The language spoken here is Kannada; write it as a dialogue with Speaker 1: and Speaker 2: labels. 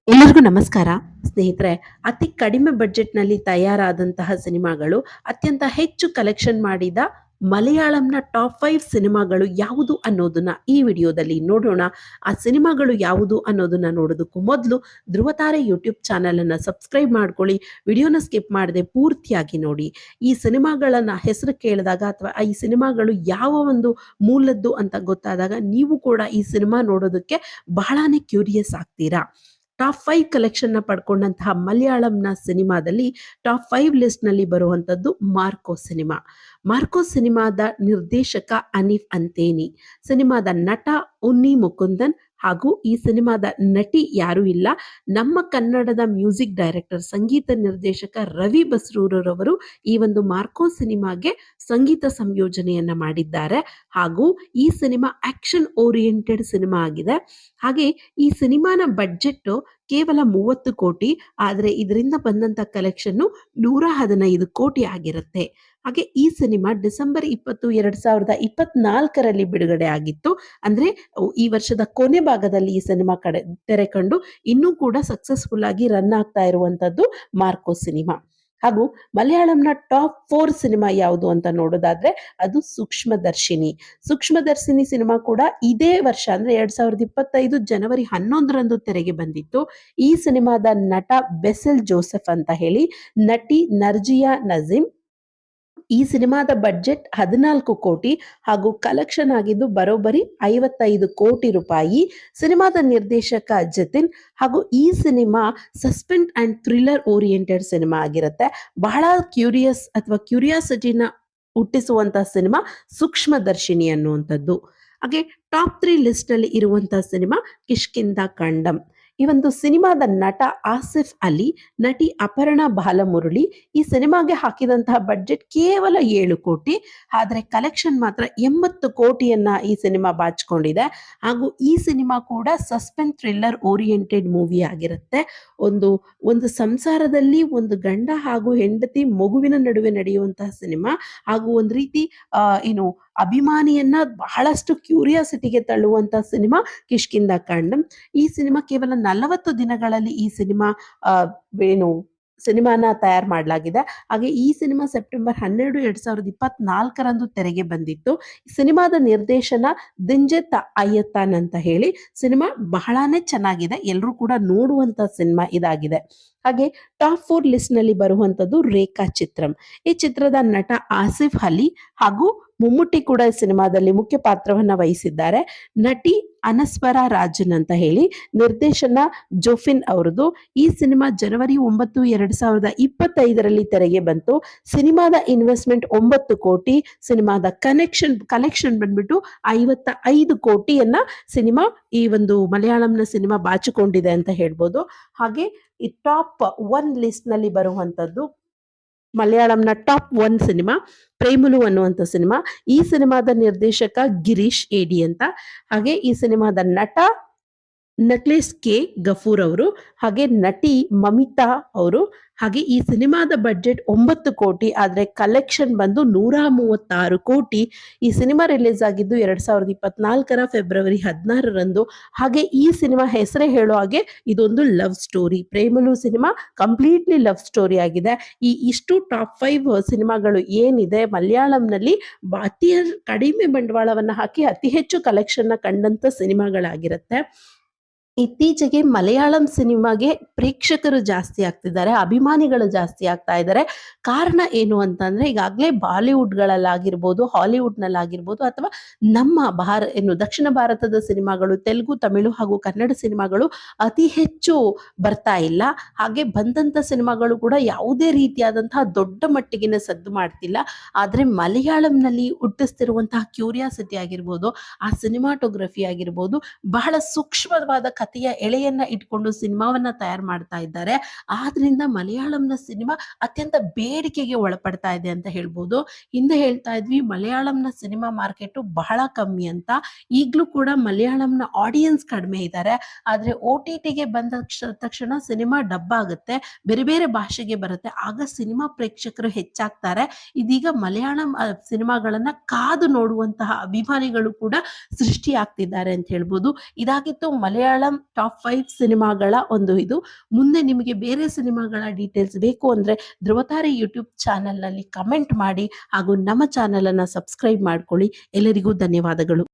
Speaker 1: ಎಲ್ಲರಿಗೂ ನಮಸ್ಕಾರ ಸ್ನೇಹಿತರೆ. ಅತಿ ಕಡಿಮೆ ಬಡ್ಜೆಟ್‌ನಲ್ಲಿ ತಯಾರಾದಂತಹ ಸಿನಿಮಾಗಳು, ಅತ್ಯಂತ ಹೆಚ್ಚು ಕಲೆಕ್ಷನ್ ಮಾಡಿದ ಮಲಯಾಳಂನ ಟಾಪ್ 5 ಸಿನಿಮಾಗಳು ಯಾವುದು ಅನ್ನೋದನ್ನ ಈ ವಿಡಿಯೋದಲ್ಲಿ ನೋಡೋಣ. ಆ ಸಿನಿಮಾಗಳು ಯಾವುದು ಅನ್ನೋದನ್ನ ನೋಡೋದಕ್ಕೂ ಮೊದಲು ಧ್ರುವತಾರೆ ಯೂಟ್ಯೂಬ್ ಚಾನಲ್ ಅನ್ನ ಸಬ್ಸ್ಕ್ರೈಬ್ ಮಾಡ್ಕೊಳ್ಳಿ. ವಿಡಿಯೋನ ಸ್ಕಿಪ್ ಮಾಡದೆ ಪೂರ್ತಿಯಾಗಿ ನೋಡಿ. ಈ ಸಿನಿಮಾಗಳನ್ನ ಹೆಸರು ಕೇಳಿದಾಗ ಅಥವಾ ಈ ಸಿನಿಮಾಗಳು ಯಾವ ಒಂದು ಮೂಲದ್ದು ಅಂತ ಗೊತ್ತಾದಾಗ ನೀವು ಕೂಡ ಈ ಸಿನಿಮಾ ನೋಡೋದಕ್ಕೆ ಬಹಳಾನೇ ಕ್ಯೂರಿಯಸ್ ಆಗ್ತೀರಾ. ಟಾಪ್ 5 ಕಲೆಕ್ಷನ್‌ನ ಪಡ್ಕೊಂಡಂತಹ ಮಲಯಾಳಂನ ಸಿನಿಮಾದಲ್ಲಿ ಟಾಪ್ 5 ಲಿಸ್ಟ್‌ನಲ್ಲಿ ಬರುವಂಥದ್ದು ಮಾರ್ಕೋ ಸಿನಿಮಾ. ಮಾರ್ಕೋ ಸಿನಿಮಾದ ನಿರ್ದೇಶಕ ಅನೀಫ್ ಅಂತೇನಿ, ಸಿನಿಮಾದ ನಟ ಉನ್ನಿ ಮುಕುಂದನ್ ಹಾಗೂ ಈ ಸಿನಿಮಾದ ನಟಿ ಯಾರೂ ಇಲ್ಲ, ನಮ್ಮ ಕನ್ನಡದ ಮ್ಯೂಸಿಕ್ ಡೈರೆಕ್ಟರ್ ಸಂಗೀತ ನಿರ್ದೇಶಕ ರವಿ ಬಸ್ರೂರರವರು ಈ ಒಂದು ಮಾರ್ಕೋ ಸಿನಿಮಾಗೆ ಸಂಗೀತ ಸಂಯೋಜನೆಯನ್ನ ಮಾಡಿದ್ದಾರೆ. ಹಾಗೂ ಈ ಸಿನಿಮಾ ಆಕ್ಷನ್ ಓರಿಯೆಂಟೆಡ್ ಸಿನಿಮಾ ಆಗಿದೆ. ಹಾಗೆ ಈ ಸಿನಿಮಾನ ಬಡ್ಜೆಟ್ ಕೇವಲ 30 ಕೋಟಿ, ಆದರೆ ಇದರಿಂದ ಬಂದಂತ ಕಲೆಕ್ಷನ್ 115 ಕೋಟಿ ಆಗಿರುತ್ತೆ. ಹಾಗೆ ಈ ಸಿನಿಮಾ ಡಿಸೆಂಬರ್ 20, 2024ರಲ್ಲಿ ಬಿಡುಗಡೆ ಆಗಿತ್ತು. ಅಂದ್ರೆ ಈ ವರ್ಷದ ಕೊನೆ ಭಾಗದಲ್ಲಿ ಈ ಸಿನಿಮಾ ತೆರೆ ಕಂಡು ಇನ್ನೂ ಕೂಡ ಸಕ್ಸಸ್ಫುಲ್ ಆಗಿ ರನ್ ಆಗ್ತಾ ಇರುವಂತದ್ದು ಮಾರ್ಕೋ ಸಿನಿಮಾ. ಹಾಗೂ ಮಲಯಾಳಂನ ಟಾಪ್ 4 ಸಿನಿಮಾ ಯಾವುದು ಅಂತ ನೋಡೋದಾದ್ರೆ ಅದು ಸೂಕ್ಷ್ಮದರ್ಶಿನಿ. ಸೂಕ್ಷ್ಮದರ್ಶಿನಿ ಸಿನಿಮಾ ಕೂಡ ಇದೇ ವರ್ಷ ಅಂದ್ರೆ 2025 ಜನವರಿ 11ರಂದು ತೆರೆಗೆ ಬಂದಿತ್ತು. ಈ ಸಿನಿಮಾದ ನಟ ಬೆಸೆಲ್ ಜೋಸೆಫ್ ಅಂತ ಹೇಳಿ, ನಟಿ ನರ್ಜಿಯಾ ನಜೀಮ್. ಈ ಸಿನಿಮಾದ ಬಡ್ಜೆಟ್ 14 ಕೋಟಿ ಹಾಗೂ ಕಲೆಕ್ಷನ್ ಆಗಿದ್ದು ಬರೋಬ್ಬರಿ 55 ಕೋಟಿ ರೂಪಾಯಿ. ಸಿನಿಮಾದ ನಿರ್ದೇಶಕ ಜತಿನ್. ಹಾಗೂ ಈ cinema suspense and thriller oriented cinema ಆಗಿರುತ್ತೆ. ಬಹಳ ಕ್ಯೂರಿಯಸ್ ಅಥವಾ ಕ್ಯೂರಿಯಾಸಿಟಿನ ಹುಟ್ಟಿಸುವಂತಹ ಸಿನಿಮಾ ಸೂಕ್ಷ್ಮದರ್ಶಿನಿ ಅನ್ನುವಂಥದ್ದು. ಹಾಗೆ ಟಾಪ್ 3 ಲಿಸ್ಟ್‌ನಲ್ಲಿ ಇರುವಂತಹ ಸಿನಿಮಾ ಕಿಷ್ಕಿಂಧ ಕಾಂಡಂ. ಈ ಒಂದು ಸಿನಿಮಾದ ನಟ ಆಸಿಫ್ ಅಲಿ, ನಟಿ ಅಪರ್ಣಾ ಬಾಲಮುರಳಿ. ಈ ಸಿನಿಮಾಗೆ ಹಾಕಿದಂತಹ ಬಡ್ಜೆಟ್ ಕೇವಲ 7 ಕೋಟಿ, ಆದರೆ ಕಲೆಕ್ಷನ್ ಮಾತ್ರ 80 ಕೋಟಿಯನ್ನ ಈ ಸಿನಿಮಾ ಬಾಚಿಕೊಂಡಿದೆ. ಹಾಗೂ ಈ ಸಿನಿಮಾ ಕೂಡ ಸಸ್ಪೆನ್ಸ್ ಥ್ರಿಲ್ಲರ್ ಓರಿಯೆಂಟೆಡ್ ಮೂವಿ ಆಗಿರುತ್ತೆ. ಒಂದು ಒಂದು ಸಂಸಾರದಲ್ಲಿ ಒಂದು ಗಂಡ ಹಾಗೂ ಹೆಂಡತಿ ಮಗುವಿನ ನಡುವೆ ನಡೆಯುವಂತಹ ಸಿನಿಮಾ. ಹಾಗೂ ಒಂದು ರೀತಿ ಏನು ಅಭಿಮಾನಿಯನ್ನ ಬಹಳಷ್ಟು ಕ್ಯೂರಿಯಾಸಿಟಿಗೆ ತಳ್ಳುವಂತ ಸಿನಿಮಾ ಕಿಷ್ಕಿಂಧ ಕಾಂಡಂ. ಈ ಸಿನಿಮಾ ಕೇವಲ 40 ದಿನಗಳಲ್ಲಿ ಈ ಸಿನಿಮಾ ಆ, ಏನು ಸಿನಿಮಾನ ತಯಾರು ಮಾಡಲಾಗಿದೆ. ಹಾಗೆ ಈ ಸಿನಿಮಾ ಸೆಪ್ಟೆಂಬರ್ 12, 2024ರಂದು ತೆರೆಗೆ ಬಂದಿತ್ತು. ಸಿನಿಮಾದ ನಿರ್ದೇಶನ ದಿಂಜೆತ್ ಅಯ್ಯತ್ತಾನ್ ಅಂತ ಹೇಳಿ. ಸಿನಿಮಾ ಬಹಳಾನೇ ಚೆನ್ನಾಗಿದೆ, ಎಲ್ಲರೂ ಕೂಡ ನೋಡುವಂತ ಸಿನಿಮಾ ಇದಾಗಿದೆ. ಹಾಗೆ ಟಾಪ್ 4 ಲಿಸ್ಟ್‌ನಲ್ಲಿ ಬರುವಂತದ್ದು ರೇಖಾ ಚಿತ್ರಂ. ಈ ಚಿತ್ರದ ನಟ ಆಸಿಫ್ ಅಲಿ ಹಾಗೂ ಮಮ್ಮುಟ್ಟಿ ಕೂಡ ಈ ಸಿನಿಮಾದಲ್ಲಿ ಮುಖ್ಯ ಪಾತ್ರವನ್ನ ವಹಿಸಿದ್ದಾರೆ. ನಟಿ ಅನಸ್ವರ ರಾಜನ್ ಅಂತ ಹೇಳಿ, ನಿರ್ದೇಶನ ಜೋಫಿನ್ ಅವರದು. ಈ ಸಿನಿಮಾ ಜನವರಿ 9, 2025ರಲ್ಲಿ ತೆರೆಗೆ ಬಂತು. ಸಿನಿಮಾದ ಇನ್ವೆಸ್ಟ್ಮೆಂಟ್ 9 ಕೋಟಿ, ಸಿನಿಮಾದ ಕಲೆಕ್ಷನ್ ಬಂದ್ಬಿಟ್ಟು 55 ಕೋಟಿಯನ್ನ ಸಿನಿಮಾ ಈ ಒಂದು ಮಲಯಾಳಂನ ಸಿನಿಮಾ ಬಾಚಿಕೊಂಡಿದೆ ಅಂತ ಹೇಳ್ಬೋದು. ಹಾಗೆ ಈ ಟಾಪ್ 1 ಲಿಸ್ಟ್‌ನಲ್ಲಿ ಬರುವಂತದ್ದು ಮಲಯಾಳಂನ ಟಾಪ್ 1 ಸಿನಿಮಾ ಪ್ರೇಮಲು ಅನ್ನುವಂಥ ಸಿನಿಮಾ. ಈ ಸಿನಿಮಾದ ನಿರ್ದೇಶಕ ಗಿರೀಶ್ ಏಡಿ ಅಂತ. ಹಾಗೆ ಈ ಸಿನಿಮಾದ ನಟ ನಕ್ಲೇಸ್ ಕೆ ಗಫೂರ್ ಅವರು, ಹಾಗೆ ನಟಿ ಮಮಿತಾ ಅವರು. ಹಾಗೆ ಈ ಸಿನಿಮಾದ ಬಡ್ಜೆಟ್ 9 ಕೋಟಿ, ಆದರೆ ಕಲೆಕ್ಷನ್ ಬಂದು 136 ಕೋಟಿ. ಈ ಸಿನಿಮಾ ರಿಲೀಸ್ ಆಗಿದ್ದು 2024ರ ಫೆಬ್ರವರಿ 16ರಂದು. ಹಾಗೆ ಈ ಸಿನಿಮಾ ಹೆಸರೇ ಹೇಳೋ ಹಾಗೆ ಇದೊಂದು love story. Premalu cinema completely love story ಆಗಿದೆ. ಇಷ್ಟು ಟಾಪ್ 5 ಸಿನಿಮಾಗಳು ಏನಿದೆ ಮಲಯಾಳಂನಲ್ಲಿ ಅತಿ ಕಡಿಮೆ ಬಂಡವಾಳವನ್ನ ಹಾಕಿ ಅತಿ ಹೆಚ್ಚು ಕಲೆಕ್ಷನ್ ಕಂಡಂತ ಸಿನಿಮಾಗಳಾಗಿರುತ್ತೆ. ಇತ್ತೀಚೆಗೆ ಮಲಯಾಳಂ ಸಿನಿಮಾಗೆ ಪ್ರೇಕ್ಷಕರು ಜಾಸ್ತಿ ಆಗ್ತಿದ್ದಾರೆ, ಅಭಿಮಾನಿಗಳು ಜಾಸ್ತಿ ಆಗ್ತಾ ಇದ್ದಾರೆ. ಕಾರಣ ಏನು ಅಂತಂದ್ರೆ ಈಗಾಗಲೇ ಬಾಲಿವುಡ್ಗಳಲ್ಲಾಗಿರ್ಬೋದು, ಹಾಲಿವುಡ್ನಲ್ಲಾಗಿರ್ಬೋದು ಅಥವಾ ನಮ್ಮ ದಕ್ಷಿಣ ಭಾರತದ ಸಿನಿಮಾಗಳು, ತೆಲುಗು, ತಮಿಳು ಹಾಗೂ ಕನ್ನಡ ಸಿನಿಮಾಗಳು ಅತಿ ಹೆಚ್ಚು ಬರ್ತಾ ಇಲ್ಲ. ಹಾಗೆ ಬಂದಂಥ ಸಿನಿಮಾಗಳು ಕೂಡ ಯಾವುದೇ ರೀತಿಯಾದಂತಹ ದೊಡ್ಡ ಮಟ್ಟಿಗಿನ ಸದ್ದು ಮಾಡ್ತಿಲ್ಲ. ಆದರೆ ಮಲಯಾಳಂನಲ್ಲಿ ಹುಟ್ಟಿಸ್ತಿರುವಂತಹ ಕ್ಯೂರಿಯಾಸಿಟಿ ಆಗಿರ್ಬೋದು, ಆ ಸಿನಿಮಾಟೋಗ್ರಫಿ ಆಗಿರ್ಬೋದು, ಬಹಳ ಸೂಕ್ಷ್ಮವಾದ ಕಥೆಯ ಎಳೆಯನ್ನ ಇಟ್ಕೊಂಡು ಸಿನಿಮಾವನ್ನ ತಯಾರು ಮಾಡ್ತಾ ಇದ್ದಾರೆ. ಆದ್ರಿಂದ ಮಲಯಾಳಂನ ಸಿನಿಮಾ ಅತ್ಯಂತ ಬೇಡಿಕೆಗೆ ಒಳಪಡ್ತಾ ಇದೆ ಅಂತ ಹೇಳ್ಬೋದು. ಹಿಂದೆ ಹೇಳ್ತಾ ಇದ್ವಿ ಮಲಯಾಳಂನ ಸಿನಿಮಾ ಮಾರ್ಕೆಟ್ ಬಹಳ ಕಮ್ಮಿ ಅಂತ. ಈಗ್ಲೂ ಕೂಡ ಮಲಯಾಳಂನ ಆಡಿಯನ್ಸ್ ಕಡಿಮೆ ಇದ್ದಾರೆ. ಆದ್ರೆ OTTಗೆ ಬಂದ ತಕ್ಷಣ ಸಿನಿಮಾ ಡಬ್ಬ ಆಗುತ್ತೆ, ಬೇರೆ ಬೇರೆ ಭಾಷೆಗೆ ಬರುತ್ತೆ, ಆಗ ಸಿನಿಮಾ ಪ್ರೇಕ್ಷಕರು ಹೆಚ್ಚಾಗ್ತಾರೆ. ಇದೀಗ ಮಲಯಾಳಂ ಸಿನಿಮಾಗಳನ್ನ ಕಾದು ನೋಡುವಂತಹ ಅಭಿಮಾನಿಗಳು ಕೂಡ ಸೃಷ್ಟಿ ಆಗ್ತಿದ್ದಾರೆ ಅಂತ ಹೇಳ್ಬೋದು. ಇದಾಗಿತ್ತು ಮಲಯಾಳಂ ಟಾಪ್ 5 ಸಿನಿಮಾಗಳ ಒಂದು ಇದು. ಮುಂದೆ ನಿಮಗೆ ಬೇರೆ ಸಿನಿಮಾಗಳ ಡೀಟೇಲ್ಸ್ ಬೇಕು ಅಂದ್ರೆ ಧ್ರುವತಾರೆ ಯೂಟ್ಯೂಬ್ ಚಾನೆಲ್ ನಲ್ಲಿ ಕಮೆಂಟ್ ಮಾಡಿ ಹಾಗೂ ನಮ್ಮ ಚಾನೆಲ್ ಅನ್ನ ಸಬ್ಸ್ಕ್ರೈಬ್ ಮಾಡ್ಕೊಳ್ಳಿ. ಎಲ್ಲರಿಗೂ ಧನ್ಯವಾದಗಳು.